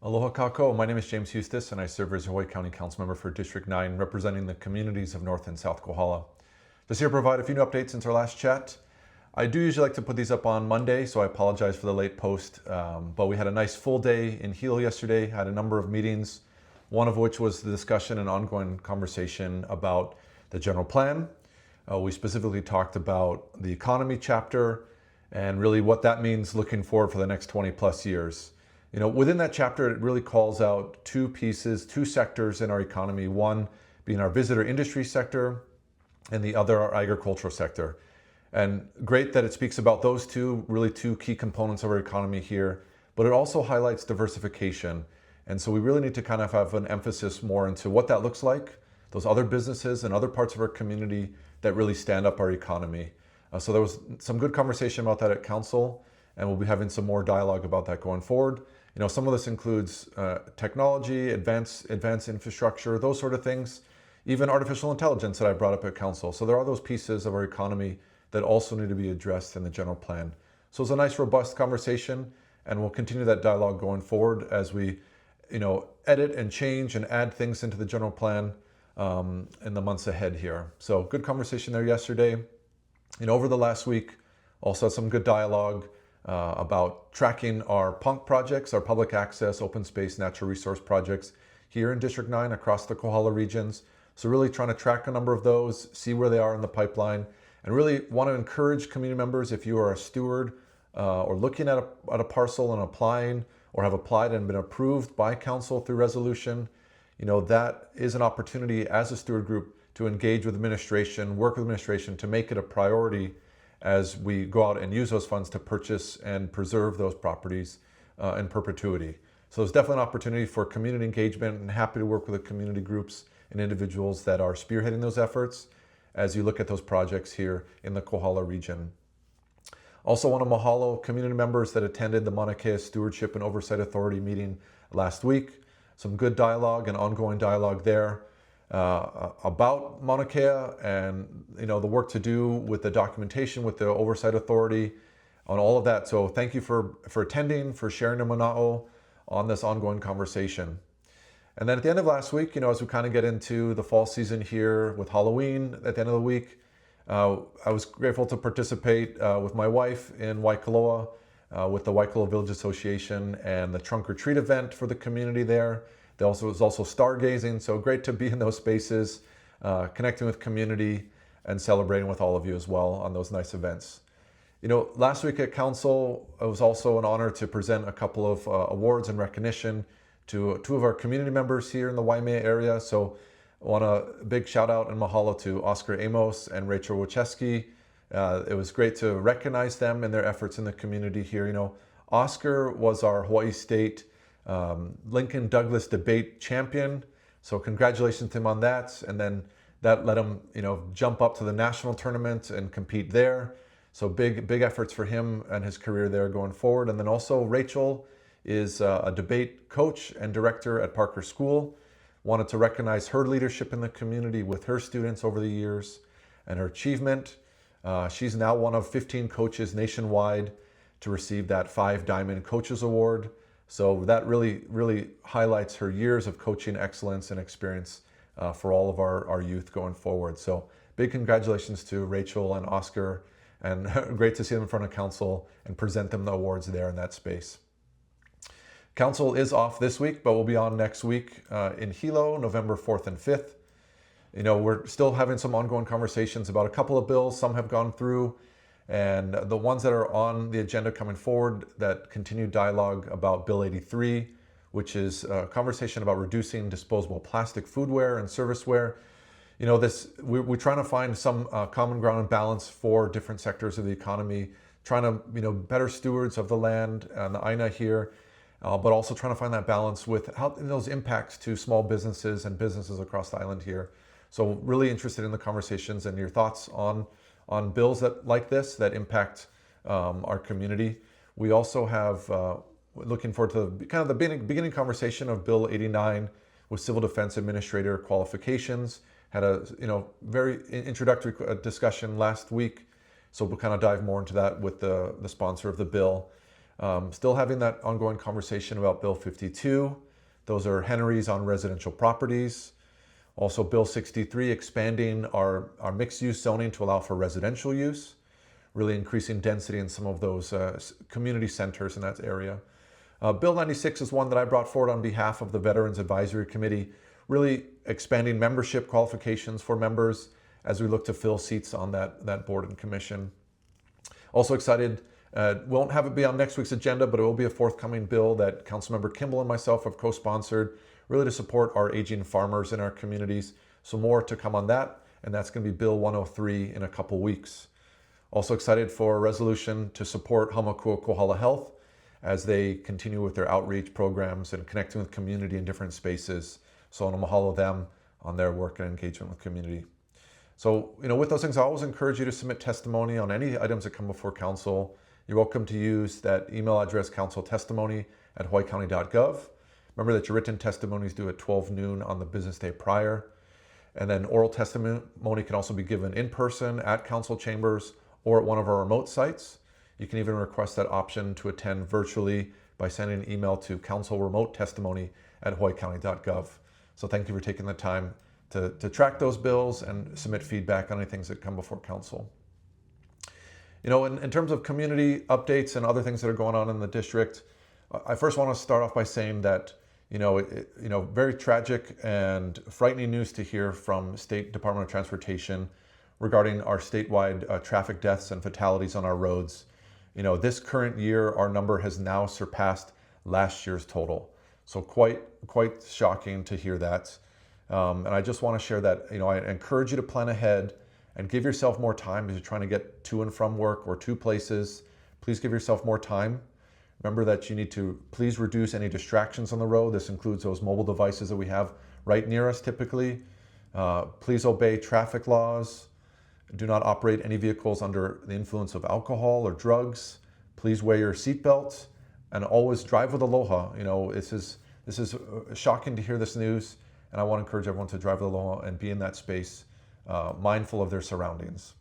Aloha kako, my name is James Hustace and I serve as Hawaii County Council Member for District 9, representing the communities of North and South Kohala. Just here to provide a few new updates since our last chat. I do usually like to put these up on Monday, so I apologize for the late post, but we had a nice full day in Hilo yesterday, had a number of meetings, one of which was the discussion and ongoing conversation about the general plan. We specifically talked about the economy chapter and really what that means looking forward for the next 20 plus years. You know, within that chapter, it really calls out two pieces, two sectors in our economy, one being our visitor industry sector and the other our agricultural sector. And great that it speaks about those two, really two key components of our economy here, but it also highlights diversification. And so we really need to kind of have an emphasis more into what that looks like, those other businesses and other parts of our community that really stand up our economy. So there was some good conversation about that at council, and we'll be having some more dialogue about that going forward. You know, some of this includes technology, advanced infrastructure, those sort of things, even artificial intelligence that I brought up at council. So there are those pieces of our economy that also need to be addressed in the general plan. So it's a nice, robust conversation, and we'll continue that dialogue going forward as we, edit and change and add things into the general plan in the months ahead here. So good conversation there yesterday. Over the last week, also had some good dialogue about tracking our PUNC projects, our public access, open space, natural resource projects here in District 9 across the Kohala regions. So really trying to track a number of those, see where they are in the pipeline, and really want to encourage community members, if you are a steward or looking at a parcel and applying or have applied and been approved by council through resolution, that is an opportunity as a steward group to engage with administration, work with administration to make it a priority as we go out and use those funds to purchase and preserve those properties in perpetuity. So there's definitely an opportunity for community engagement, and happy to work with the community groups and individuals that are spearheading those efforts as you look at those projects here in the Kohala region. Also want to mahalo community members that attended the Mauna Kea Stewardship and Oversight Authority meeting last week. Some good dialogue and ongoing dialogue there about Mauna Kea and the work to do with the documentation with the Oversight Authority on all of that. So thank you for attending, for sharing your mana'o on this ongoing conversation. And then at the end of last week, as we kind of get into the fall season here with Halloween at the end of the week, I was grateful to participate with my wife in Waikoloa with the Waikoloa Village Association and the trunk or treat event for the community there. There was also stargazing, so great to be in those spaces, connecting with community and celebrating with all of you as well on those nice events. Last week at council, it was also an honor to present a couple of awards and recognition to two of our community members here in the Waimea area. So I want a big shout out and mahalo to Oscar Amos and Rachel Wachewski. It was great to recognize them and their efforts in the community here. Oscar was our Hawaii State Lincoln Douglas debate champion. So congratulations to him on that. And then that let him, jump up to the national tournament and compete there. So big efforts for him and his career there going forward. And then also Rachel is a debate coach and director at Parker School. Wanted to recognize her leadership in the community with her students over the years and her achievement. She's now one of 15 coaches nationwide to receive that 5 Diamond Coaches Award. So that really highlights her years of coaching excellence and experience for all of our youth going forward. So big congratulations to Rachel and Oscar, and great to see them in front of council and present them the awards there in that space. Council is off this week, but we'll be on next week in Hilo, November 4th and 5th. We're still having some ongoing conversations about a couple of bills. Some have gone through, and the ones that are on the agenda coming forward, that continued dialogue about Bill 83, which is a conversation about reducing disposable plastic foodware and serviceware. We're trying to find some common ground and balance for different sectors of the economy, trying to, better stewards of the land and the Aina here, but also trying to find that balance with how those impacts to small businesses and businesses across the island here. So really interested in the conversations and your thoughts on bills like this that impact our community. We also have looking forward to the beginning conversation of Bill 89 with Civil Defense Administrator qualifications. Had a very introductory discussion last week, so we'll kind of dive more into that with the sponsor of the bill. Still having that ongoing conversation about Bill 52. Those are Henrys on residential properties. Also Bill 63, expanding our mixed-use zoning to allow for residential use, really increasing density in some of those community centers in that area. Bill 96 is one that I brought forward on behalf of the Veterans Advisory Committee, really expanding membership qualifications for members as we look to fill seats on that board and commission. Also excited, won't have it be on next week's agenda, but it will be a forthcoming bill that Councilmember Kimball and myself have co-sponsored, really to support our aging farmers in our communities. So more to come on that, and that's going to be Bill 103 in a couple weeks. Also excited for a resolution to support Hamakua Kohala Health as they continue with their outreach programs and connecting with community in different spaces. So I want to mahalo them on their work and engagement with community. So, with those things, I always encourage you to submit testimony on any items that come before council. You're welcome to use that email address, counciltestimony@hawaiicounty.gov. Remember that your written testimony is due at 12 noon on the business day prior. And then oral testimony can also be given in person at council chambers or at one of our remote sites. You can even request that option to attend virtually by sending an email to councilremotestimony@hawaiicounty.gov. So thank you for taking the time to track those bills and submit feedback on any things that come before council. In terms of community updates and other things that are going on in the district, I first want to start off by saying that, very tragic and frightening news to hear from State Department of Transportation regarding our statewide traffic deaths and fatalities on our roads. This current year, our number has now surpassed last year's total. So quite shocking to hear that. And I just want to share that, I encourage you to plan ahead and give yourself more time as you're trying to get to and from work or to places. Please give yourself more time. Remember that you need to please reduce any distractions on the road. This includes those mobile devices that we have right near us typically. Please obey traffic laws. Do not operate any vehicles under the influence of alcohol or drugs. Please wear your seatbelt and always drive with aloha. This is shocking to hear this news, and I want to encourage everyone to drive with aloha and be in that space, mindful of their surroundings.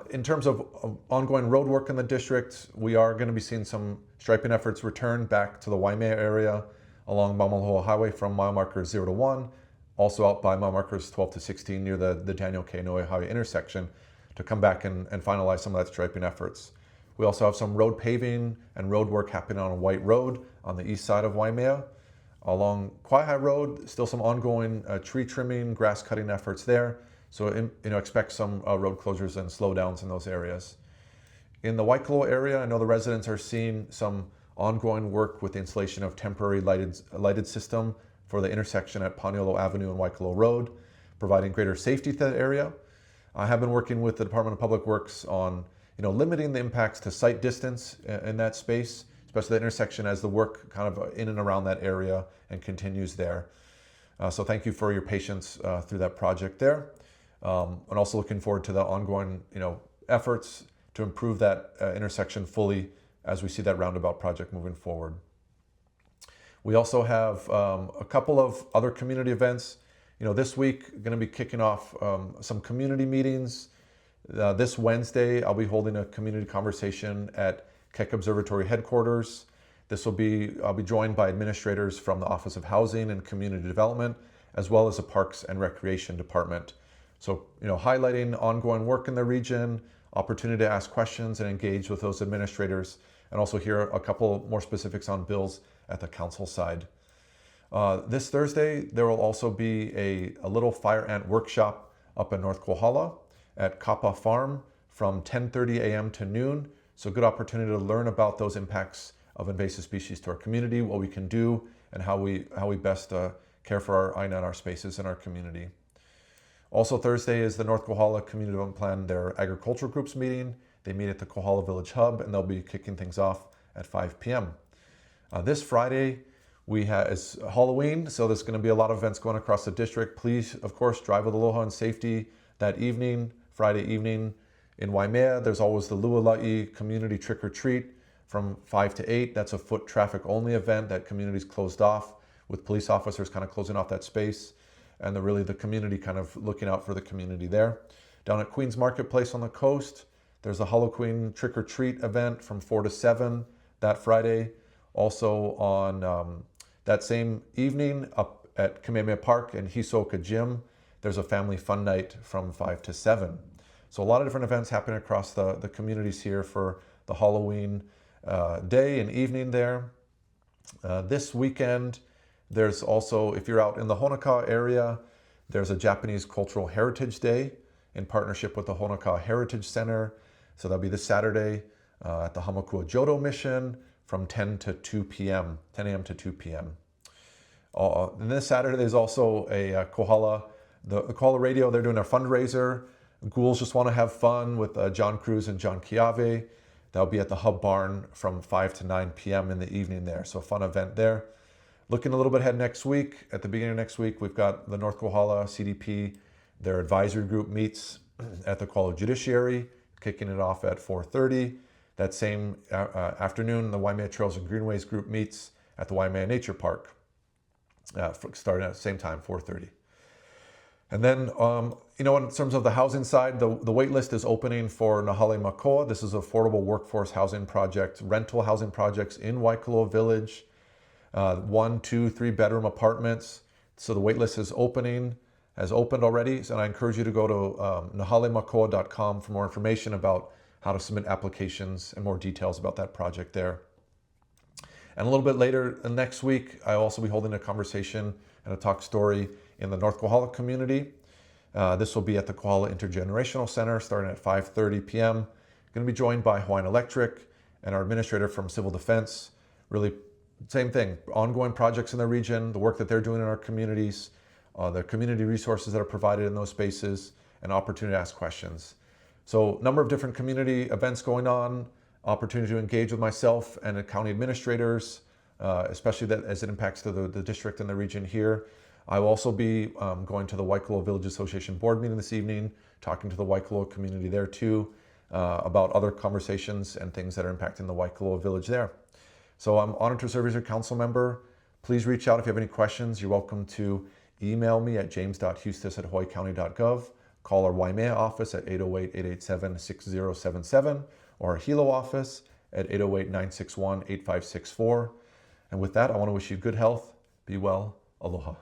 In terms of ongoing road work in the district, we are going to be seeing some striping efforts return back to the Waimea area along Maumaloha Highway from mile markers 0 to 1, also out by mile markers 12 to 16 near the Daniel K. Inouye Highway intersection to come back and finalize some of that striping efforts. We also have some road paving and road work happening on a White Road on the east side of Waimea. Along Kaihai Road, still some ongoing tree trimming, grass cutting efforts there. So expect some road closures and slowdowns in those areas. In the Waikolo area, I know the residents are seeing some ongoing work with the installation of temporary lighted system for the intersection at Paniolo Avenue and Waikolo Road, providing greater safety to that area. I have been working with the Department of Public Works on limiting the impacts to sight distance in that space, especially the intersection as the work kind of in and around that area and continues there. So thank you for your patience through that project there. And also looking forward to the ongoing efforts to improve that intersection fully as we see that roundabout project moving forward. We also have a couple of other community events. This week going to be kicking off some community meetings. This Wednesday, I'll be holding a community conversation at Keck Observatory headquarters. I'll be joined by administrators from the Office of Housing and Community Development, as well as the Parks and Recreation Department. So, highlighting ongoing work in the region, opportunity to ask questions and engage with those administrators, and also hear a couple more specifics on bills at the council side. This Thursday, there will also be a little fire ant workshop up in North Kohala at Kapa Farm from 10:30 a.m. to noon. So good opportunity to learn about those impacts of invasive species to our community, what we can do, and how we best care for our aina and our spaces in our community. Also Thursday is the North Kohala Community Development Plan, their agricultural groups meeting. They meet at the Kohala Village Hub, and they'll be kicking things off at 5 p.m. This Friday, is Halloween, so there's going to be a lot of events going across the district. Please, of course, drive with aloha and safety that evening, Friday evening. In Waimea, there's always the Luala'i Community Trick or Treat from 5 to 8. That's a foot traffic only event that community's closed off, with police officers kind of closing off that space, and the community kind of looking out for the community there. Down at Queens Marketplace on the coast, There's a Halloween trick-or-treat event from 4 to 7 that Friday. Also on that same evening up at Kamehameha Park and Hisoka Gym, there's a family fun night from 5 to 7. So a lot of different events happening across the communities here for the Halloween day and evening there. This weekend, there's also, if you're out in the Honokaa area, there's a Japanese Cultural Heritage Day in partnership with the Honokaa Heritage Center. So that'll be this Saturday at the Hamakua Jodo Mission from 10 to 2 p.m., 10 a.m. to 2 p.m. And this Saturday, there's also a Kohala, the Kohala Radio, they're doing a fundraiser. Ghouls just want to have fun with John Cruz and John Kiave. That'll be at the Hub Barn from 5 to 9 p.m. in the evening there. So a fun event there. Looking a little bit ahead next week, at the beginning of next week, we've got the North Kohala CDP, their advisory group meets at the Kohala Judiciary, kicking it off at 4:30. That same afternoon, the Waimea Trails and Greenways group meets at the Waimea Nature Park, starting at the same time, 4:30. And then, in terms of the housing side, the wait list is opening for Nahale Makoa. This is affordable workforce housing project, rental housing projects in Waikoloa Village, 1, 2, 3 bedroom apartments. So the wait list is opening, has opened already. So I encourage you to go to nahalemakoa.com for more information about how to submit applications and more details about that project there. And a little bit later next week, I'll also be holding a conversation and a talk story in the North Kohala community. This will be at the Kohala Intergenerational Center starting at 5:30 p.m. Going to be joined by Hawaiian Electric and our administrator from Civil Defense. Really, same thing, ongoing projects in the region, the work that they're doing in our communities, the community resources that are provided in those spaces, and opportunity to ask questions. So a number of different community events going on, opportunity to engage with myself and the county administrators, especially that as it impacts the district and the region here. I will also be going to the Waikoloa Village Association board meeting this evening, talking to the Waikoloa community there too, about other conversations and things that are impacting the Waikoloa Village there. So I'm honored to serve as your council member. Please reach out if you have any questions. You're welcome to email me at james.hustace@hawaiicounty.gov, call our Waimea office at 808-887-6077, or our Hilo office at 808-961-8564. And with that, I want to wish you good health, be well, aloha.